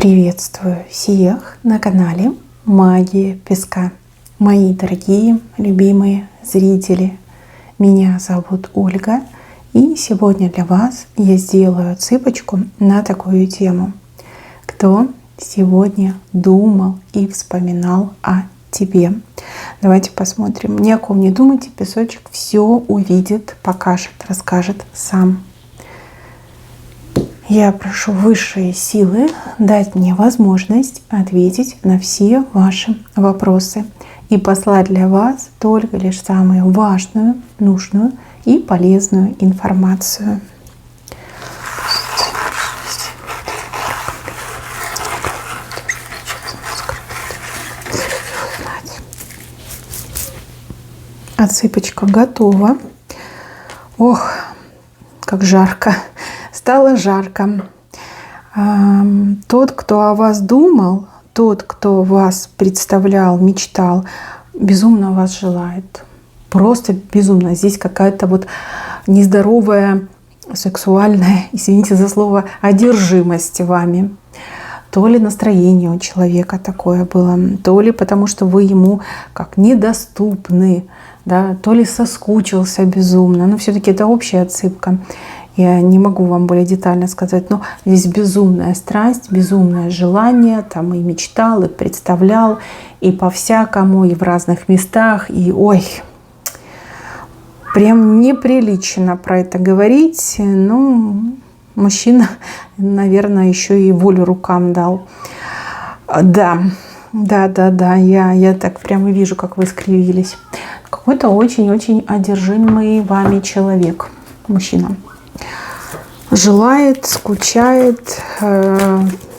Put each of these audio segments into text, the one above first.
Приветствую всех на канале Магия Песка. Мои дорогие, любимые зрители, меня зовут Ольга, и сегодня для вас я сделаю отсыпочку на такую тему. Кто сегодня думал и вспоминал о тебе? Давайте посмотрим. Ни о ком не думайте, песочек все увидит, покажет, расскажет сам. Я прошу высшие силы дать мне возможность ответить на все ваши вопросы и послать для вас только лишь самую важную, нужную и полезную информацию. Отсыпочка готова. Ох, как жарко. Стало жарко. Тот, кто о вас думал, тот, кто вас представлял, мечтал, безумно вас желает. Просто безумно. Здесь какая-то вот нездоровая, сексуальная, извините за слово, одержимость вами. То ли настроение у человека такое было, то ли потому, что вы ему как недоступны, да, то ли соскучился безумно. Но все-таки это общая отсыпка. Я не могу вам более детально сказать, но здесь безумная страсть, безумное желание, там и мечтал, и представлял, и по-всякому, и в разных местах, и ой, прям неприлично про это говорить, ну, мужчина, наверное, еще и волю рукам дал. Да, я так прямо вижу, как вы скривились. Какой-то очень-очень одержимый вами человек, мужчина. Желает, скучает,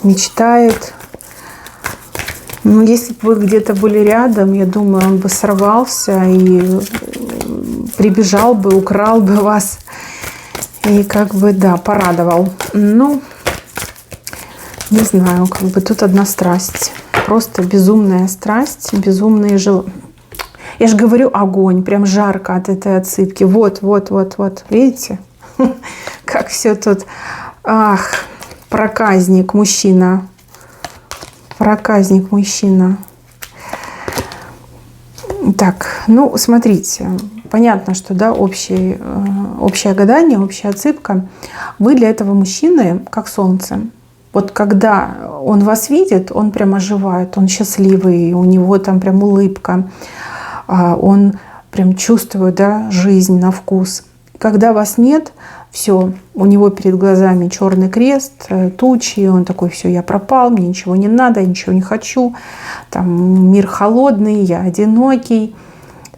мечтает. Но если бы вы где-то были рядом, я думаю, он бы сорвался и прибежал бы, украл бы вас. И как бы, да, порадовал. Ну, не знаю, как бы тут одна страсть. Просто безумная страсть, безумные желания. Я же говорю, огонь, прям жарко от этой отсыпки. Вот. Видите? Как все тут. Ах, проказник мужчина. Проказник мужчина. Так, ну, смотрите. Понятно, что, да, общее гадание, общая отсыпка. Вы для этого мужчины как солнце. Вот когда он вас видит, он прям оживает, он счастливый, у него там прям улыбка. Он прям чувствует, да, жизнь на вкус. Когда вас нет, все, у него перед глазами черный крест, тучи, он такой: все, я пропал, мне ничего не надо, я ничего не хочу, там мир холодный, я одинокий.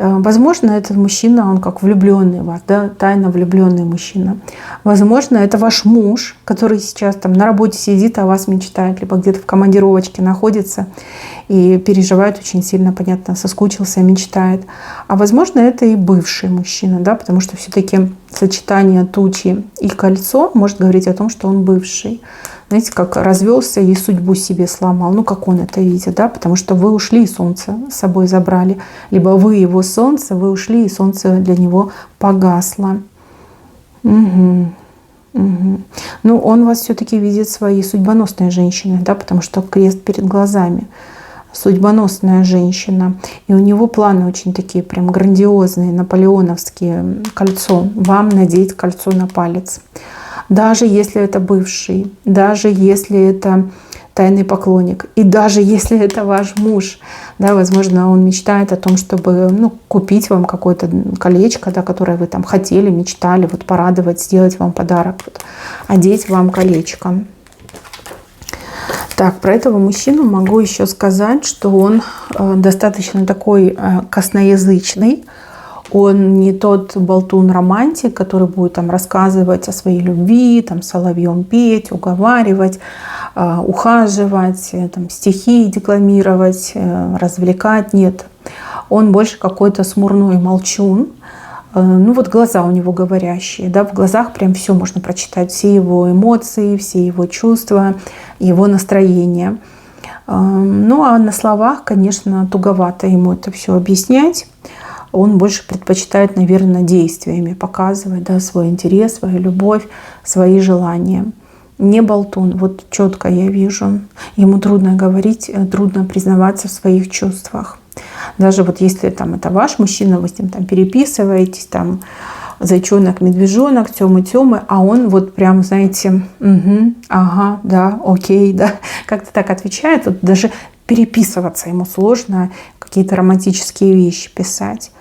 Возможно, этот мужчина, он как влюбленный в вас, да, тайно влюбленный мужчина. Возможно, это ваш муж, который сейчас там на работе сидит, о вас мечтает, либо где-то в командировочке находится и переживает очень сильно, понятно, соскучился, мечтает. А возможно, это и бывший мужчина, да, потому что все-таки сочетание тучи и кольцо может говорить о том, что он бывший. Знаете, как развелся и судьбу себе сломал. Ну, как он это видит, да? Потому что вы ушли, и солнце с собой забрали. Либо вы его солнце, вы ушли, и солнце для него погасло. Ну, он вас все-таки видит своей судьбоносной женщиной, да? Потому что крест перед глазами. Судьбоносная женщина. И у него планы очень такие прям грандиозные, наполеоновские. Кольцо. Вам надеть кольцо на палец. Даже если это бывший, даже если это тайный поклонник, и даже если это ваш муж, да, возможно, он мечтает о том, чтобы, ну, купить вам какое-то колечко, да, которое вы там хотели, мечтали, вот порадовать, сделать вам подарок, вот, одеть вам колечко. Так, про этого мужчину могу еще сказать, что он достаточно такой косноязычный. Он не тот болтун-романтик, который будет там рассказывать о своей любви, там соловьем петь, уговаривать, ухаживать, там стихи декламировать, развлекать. Нет, он больше какой-то смурной молчун. Ну вот глаза у него говорящие, да, в глазах прям все можно прочитать, все его эмоции, все его чувства, его настроение. Ну а на словах, конечно, туговато ему это все объяснять. Он больше предпочитает, наверное, действиями показывать, да, свой интерес, свою любовь, свои желания. не болтун, вот четко я вижу. Ему трудно говорить, трудно признаваться в своих чувствах. Даже вот если там это ваш мужчина, вы с ним там переписываетесь, там зайчонок, медвежонок, Тёмы, а он вот прям, знаете, угу, ага, да, окей, да, как-то так отвечает. Вот даже переписываться ему сложно, какие-то романтические вещи писать.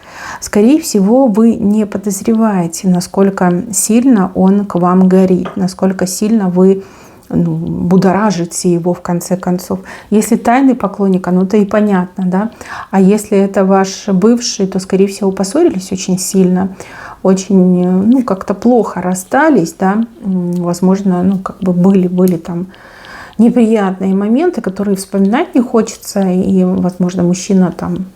Скорее всего, вы не подозреваете, насколько сильно он к вам горит, насколько сильно вы будоражите его в конце концов. Если тайный поклонник, то и понятно, да. А если это ваш бывший, то, скорее всего, поссорились очень сильно, очень, как-то плохо расстались, да. Возможно, были там неприятные моменты, которые вспоминать не хочется, и, возможно, мужчина там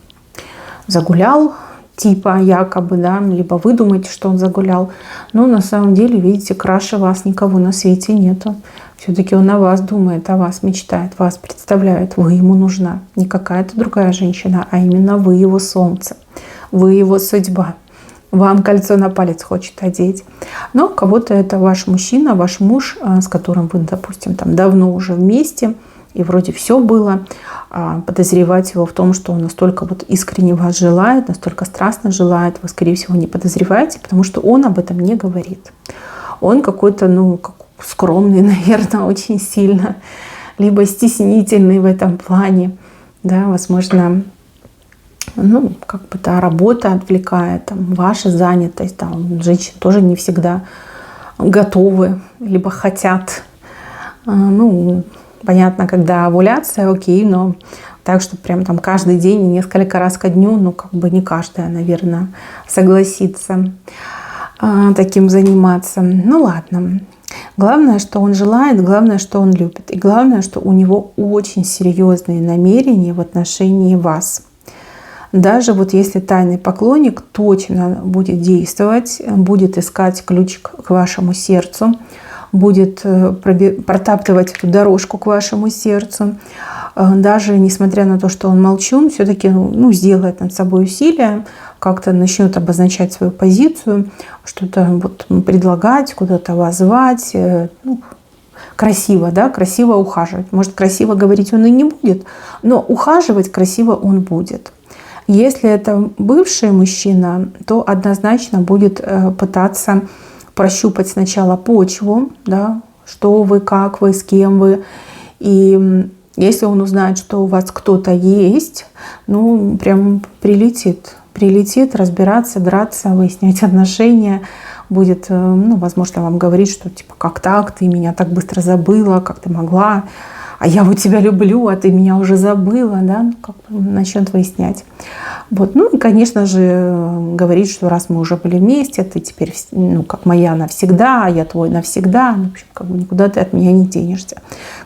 загулял, типа якобы, да, либо вы думаете, что он загулял. Но на самом деле, видите, краше вас никого на свете нету. Все-таки он о вас думает, о вас мечтает, вас представляет. Вы ему нужна. Не какая-то другая женщина, а именно вы его солнце. Вы его судьба. Вам кольцо на палец хочет одеть. Но кого-то это ваш мужчина, ваш муж, с которым вы, допустим, там давно уже вместе, и вроде все было. Подозревать его в том, что он настолько вот искренне вас желает, настолько страстно желает, вы, скорее всего, не подозреваете, потому что он об этом не говорит. Он какой-то, скромный, наверное, очень сильно, либо стеснительный в этом плане, да, возможно, работа отвлекает, ваша занятость, женщины тоже не всегда готовы, либо хотят, понятно, когда овуляция, окей, но так, что прям там каждый день и несколько раз ко дню, не каждая, наверное, согласится таким заниматься. Ладно. Главное, что он желает, главное, что он любит. И главное, что у него очень серьезные намерения в отношении вас. Даже вот если тайный поклонник точно будет действовать, будет искать ключик к вашему сердцу, будет протаптывать эту дорожку к вашему сердцу, даже несмотря на то, что он молчун, все-таки сделает над собой усилия, как-то начнет обозначать свою позицию, что-то предлагать, куда-то вас звать, красиво, да, красиво ухаживать. Может, красиво говорить он и не будет, но ухаживать красиво он будет. Если это бывший мужчина, то однозначно будет пытаться прощупать сначала почву, да, что вы, как вы, с кем вы. И если он узнает, что у вас кто-то есть, прям прилетит разбираться, драться, выяснять отношения. Будет, возможно, вам говорить, что типа, как так, ты меня так быстро забыла, как ты могла, а я вот тебя люблю, а ты меня уже забыла, да, начнет выяснять. И, конечно же, говорит, что раз мы уже были вместе, ты теперь, как моя навсегда, а я твой навсегда, в общем, никуда ты от меня не денешься.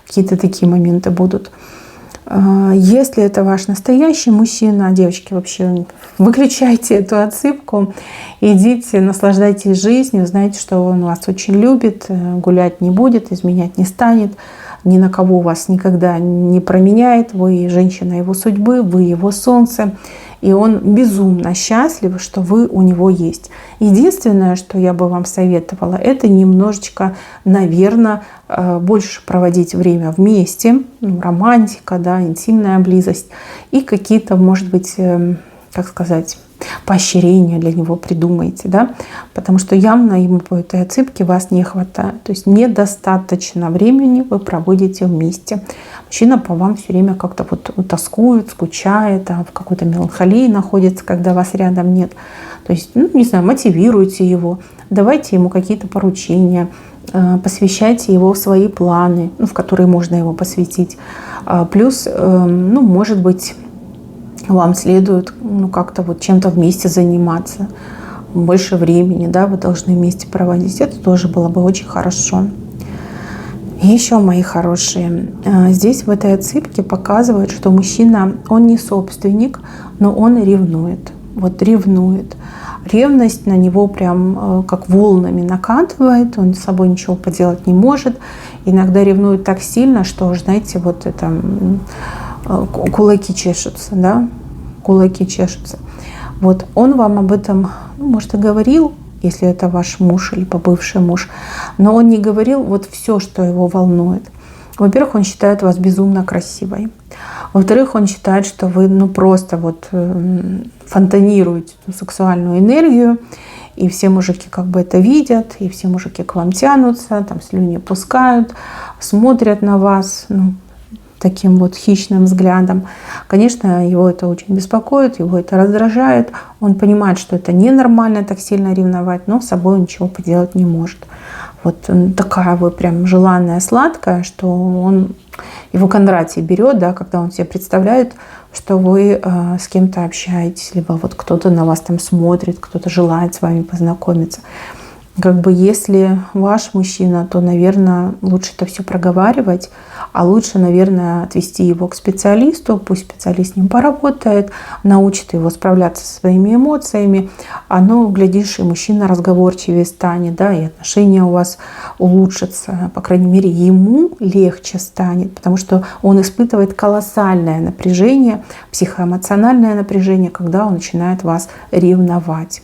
Какие-то такие моменты будут. Если это ваш настоящий мужчина, девочки, вообще выключайте эту отсыпку, идите, наслаждайтесь жизнью, знайте, что он вас очень любит, гулять не будет, изменять не станет, ни на кого вас никогда не променяет, вы женщина его судьбы, вы его солнце, и он безумно счастлив, что вы у него есть. Единственное, что я бы вам советовала, это немножечко, наверное, больше проводить время вместе, романтика, да, интимная близость и какие-то, может быть, поощрения для него придумайте, да, потому что явно ему по этой отсыпке вас не хватает, то есть недостаточно времени вы проводите вместе. Мужчина по вам все время как-то тоскует, скучает, в какой-то меланхолии находится, когда вас рядом нет. То есть, мотивируйте его, давайте ему какие-то поручения, посвящайте его в свои планы, в которые можно его посвятить. Плюс, может быть, вам следует как-то чем-то вместе заниматься, больше времени, да, вы должны вместе проводить. Это тоже было бы очень хорошо. И еще, мои хорошие, здесь в этой отсыпке показывает, что мужчина, он не собственник, но он ревнует. Ревнует. Ревность на него прям как волнами накатывает, он с собой ничего поделать не может. Иногда ревнует так сильно, что, знаете, кулаки чешутся, да, кулаки чешутся. Он вам об этом, может, и говорил, если это ваш муж или бывший муж. Но он не говорил вот все, что его волнует. Во-первых, он считает вас безумно красивой. Во-вторых, он считает, что вы просто вот фонтанируете эту сексуальную энергию, и все мужики как бы это видят, и все мужики к вам тянутся, там слюни пускают, смотрят на вас таким вот хищным взглядом. Конечно, его это очень беспокоит, его это раздражает. Он понимает, что это ненормально так сильно ревновать, но с собой ничего поделать не может. Вот такая вы прям желанная, сладкая, что он его Кондратий берет, да, когда он себе представляет, что вы с кем-то общаетесь, либо вот кто-то на вас там смотрит, кто-то желает с вами познакомиться. Как бы если ваш мужчина, то, наверное, лучше это все проговаривать, а лучше, наверное, отвести его к специалисту, пусть специалист с ним поработает, научит его справляться со своими эмоциями, глядишь, и мужчина разговорчивее станет, да, и отношения у вас улучшатся, по крайней мере, ему легче станет, потому что он испытывает колоссальное напряжение, психоэмоциональное напряжение, когда он начинает вас ревновать.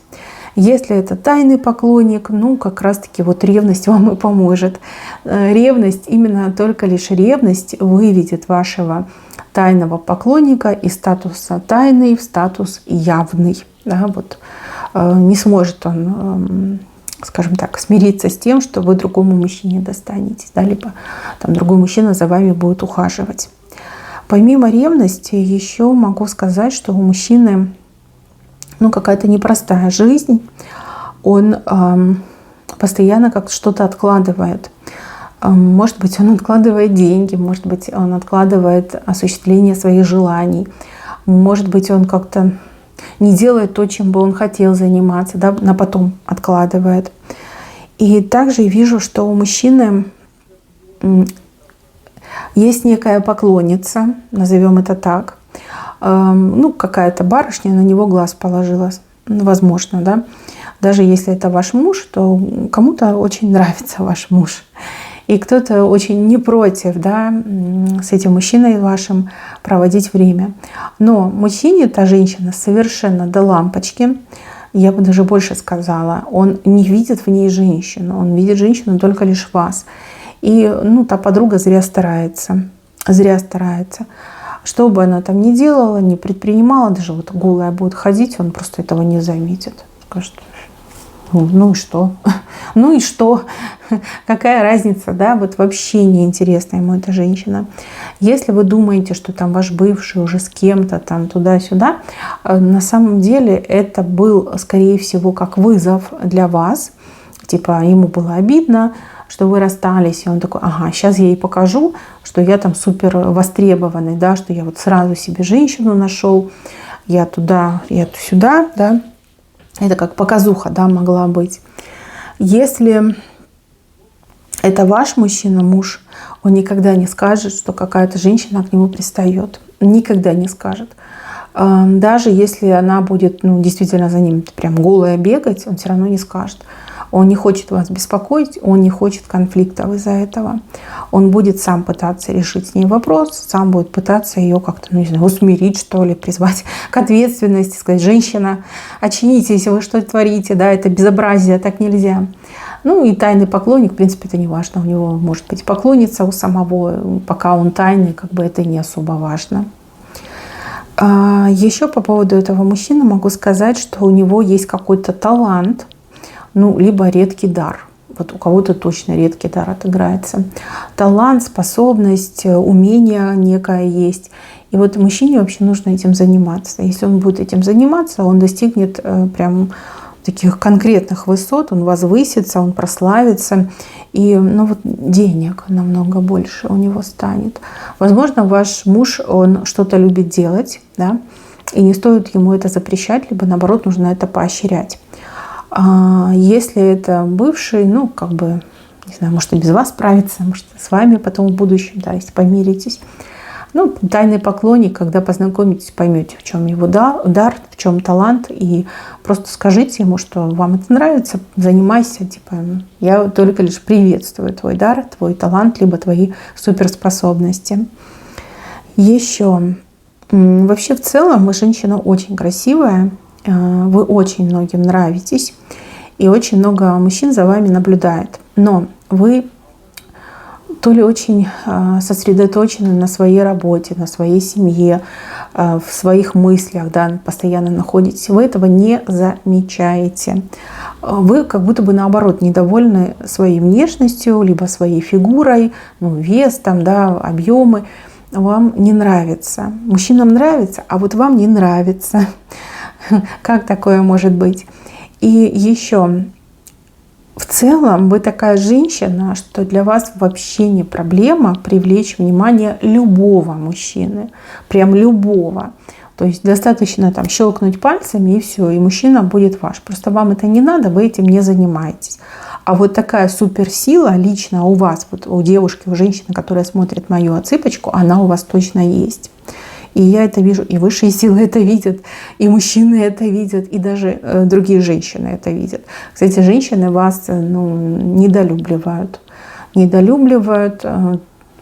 Если это тайный поклонник, как раз-таки вот ревность вам и поможет. Ревность, именно только лишь ревность выведет вашего тайного поклонника из статуса тайный в статус явный. Да, вот. Не сможет он, скажем так, смириться с тем, что вы другому мужчине достанетесь, да, либо там другой мужчина за вами будет ухаживать. Помимо ревности еще могу сказать, что у мужчины какая-то непростая жизнь, он постоянно как-то что-то откладывает. Может быть, он откладывает деньги, может быть, он откладывает осуществление своих желаний, может быть, он как-то не делает то, чем бы он хотел заниматься, да, на потом откладывает. И также вижу, что у мужчины есть некая поклонница, назовем это так, какая-то барышня на него глаз положила, возможно, да. Даже если это ваш муж, то кому-то очень нравится ваш муж. И кто-то очень не против, да, с этим мужчиной вашим проводить время. Но мужчине та женщина совершенно до лампочки. Я бы даже больше сказала, он не видит в ней женщину, он видит женщину только лишь вас. И та подруга зря старается. Зря старается. Что бы она там ни делала, не предпринимала, даже вот голая будет ходить, он просто этого не заметит. Скажет, и что? И что? Какая разница, да? Вот вообще неинтересна ему эта женщина. Если вы думаете, что там ваш бывший уже с кем-то там туда-сюда, на самом деле это был, скорее всего, как вызов для вас. Типа ему было обидно, что вы расстались, и он такой, сейчас я ей покажу, что я там супер востребованный, да, что я вот сразу себе женщину нашел, я туда, я сюда, да. Это как показуха, да, могла быть. Если это ваш мужчина, муж, он никогда не скажет, что какая-то женщина к нему пристает. Никогда не скажет. Даже если она будет, действительно за ним прям голая бегать, он все равно не скажет. Он не хочет вас беспокоить, он не хочет конфликтов из-за этого. Он будет сам пытаться решить с ней вопрос, сам будет пытаться ее как-то, усмирить, что ли, призвать к ответственности, сказать, женщина, очнитесь, вы что творите, да, это безобразие, так нельзя. И тайный поклонник, в принципе, это не важно, у него может быть поклонница у самого, пока он тайный, как бы это не особо важно. Еще по поводу этого мужчины могу сказать, что у него есть какой-то талант, либо редкий дар. Вот у кого-то точно редкий дар отыграется. Талант, способность, умение некое есть. И вот мужчине вообще нужно этим заниматься. Если он будет этим заниматься, он достигнет прям таких конкретных высот, он возвысится, он прославится. И денег намного больше у него станет. Возможно, ваш муж, он что-то любит делать, да, и не стоит ему это запрещать, либо наоборот нужно это поощрять. Если это бывший, не знаю, может и без вас справится, может с вами потом в будущем, да, если помиритесь. Тайный поклонник, когда познакомитесь, поймете, в чем его дар, в чем талант, и просто скажите ему, что вам это нравится, занимайся, я только лишь приветствую твой дар, твой талант, либо твои суперспособности. Еще, вообще в целом вы женщина очень красивая, вы очень многим нравитесь. и очень много мужчин за вами наблюдает. Но вы то ли очень сосредоточены на своей работе, на своей семье, в своих мыслях, да, постоянно находитесь, вы этого не замечаете. Вы как будто бы наоборот недовольны своей внешностью, либо своей фигурой, ну, вес, там, да, объемы. Вам не нравится. Мужчинам нравится, а вот вам не нравится. Как такое может быть? И еще, в целом, вы такая женщина, что для вас вообще не проблема привлечь внимание любого мужчины. Прям любого. То есть достаточно там щелкнуть пальцами и все, и мужчина будет ваш. Просто вам это не надо, вы этим не занимаетесь. А вот такая суперсила лично у вас, вот у девушки, у женщины, которая смотрит мою отсыпочку, она у вас точно есть. И я это вижу, и высшие силы это видят, и мужчины это видят, и даже другие женщины это видят. Кстати, женщины вас недолюбливают. Недолюбливают,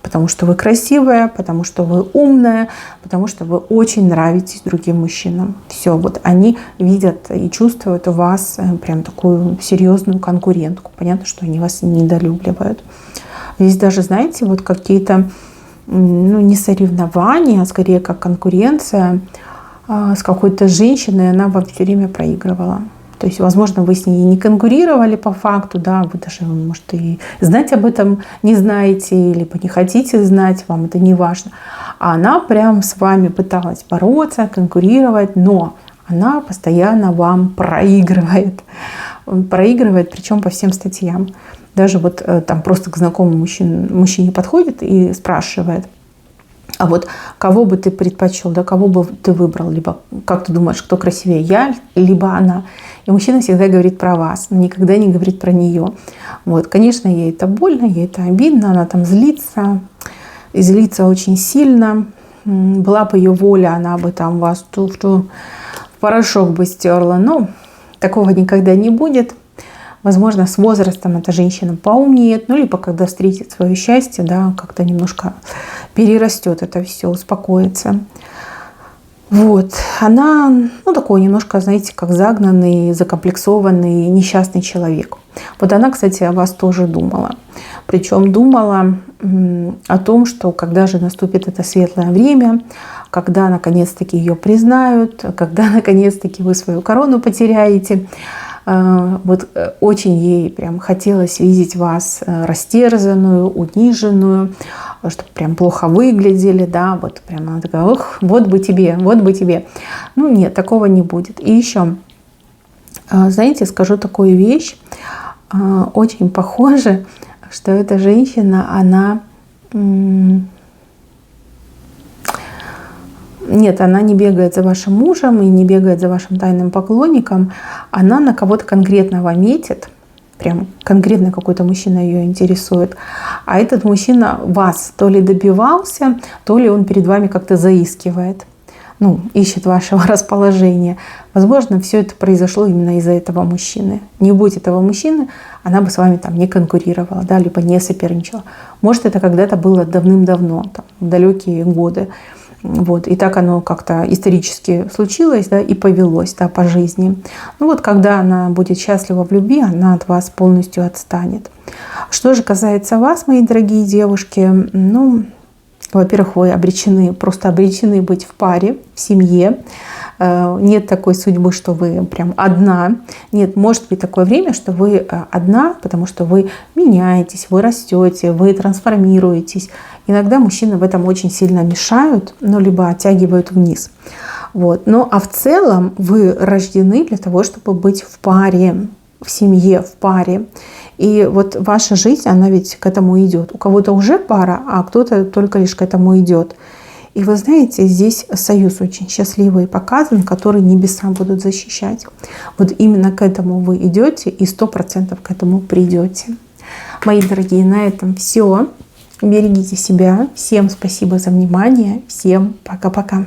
потому что вы красивая, потому что вы умная, потому что вы очень нравитесь другим мужчинам. Все, вот они видят и чувствуют у вас прям такую серьезную конкурентку. Понятно, что они вас недолюбливают. Здесь даже, знаете, вот какие-то не соревнования, а скорее как конкуренция с какой-то женщиной, она вам все время проигрывала. То есть, возможно, вы с ней не конкурировали по факту, да, вы даже, может, и знать об этом не знаете, либо не хотите знать, вам это не важно. А она прям с вами пыталась бороться, конкурировать, но она постоянно вам проигрывает. Проигрывает, причем по всем статьям. Даже вот там просто к знакомому мужчине подходит и спрашивает: а вот кого бы ты предпочел, да, кого бы ты выбрал, либо как ты думаешь, кто красивее, я, либо она? И мужчина всегда говорит про вас, но никогда не говорит про нее. Вот, конечно, ей это больно, ей это обидно, она там злится, и злится очень сильно. Была бы ее воля, она бы там вас в порошок бы стерла, но такого никогда не будет. Возможно, с возрастом эта женщина поумнеет, ну, либо когда встретит свое счастье, да, как-то немножко перерастет это все, успокоится. Вот. Она, такой немножко, знаете, как загнанный, закомплексованный, несчастный человек. Вот она, кстати, о вас тоже думала. Причем думала о том, что когда же наступит это светлое время, когда наконец-таки ее признают, когда наконец-таки вы свою корону потеряете. Вот очень ей прям хотелось видеть вас растерзанную, униженную, чтобы прям плохо выглядели, да, вот прям она такая: ох, вот бы тебе, вот бы тебе. Ну нет, такого не будет. И еще, знаете, скажу такую вещь, очень похоже, что эта женщина, она... Нет, она не бегает за вашим мужем и не бегает за вашим тайным поклонником. Она на кого-то конкретного метит. Прям конкретно какой-то мужчина ее интересует. А этот мужчина вас то ли добивался, то ли он перед вами как-то заискивает. Ищет вашего расположения. Возможно, все это произошло именно из-за этого мужчины. Не будь этого мужчины, она бы с вами там не конкурировала, да, либо не соперничала. Может, это когда-то было давным-давно, там, в далекие годы. Вот. И так оно как-то исторически случилось, да, и повелось, да, по жизни. Когда она будет счастлива в любви, она от вас полностью отстанет. Что же касается вас, мои дорогие девушки, во-первых, вы просто обречены быть в паре, в семье. Нет такой судьбы, что вы прям одна. Нет, может быть такое время, что вы одна, потому что вы меняетесь, вы растете, вы трансформируетесь. Иногда мужчины в этом очень сильно мешают, либо оттягивают вниз. Вот. А в целом вы рождены для того, чтобы быть в паре, в семье, в паре. И вот ваша жизнь, она ведь к этому идет. У кого-то уже пара, а кто-то только лишь к этому идет. И вы знаете, здесь союз очень счастливый показан, который небеса будут защищать. Вот именно к этому вы идете и 100% к этому придете. Мои дорогие, на этом все. Берегите себя. Всем спасибо за внимание. Всем пока-пока.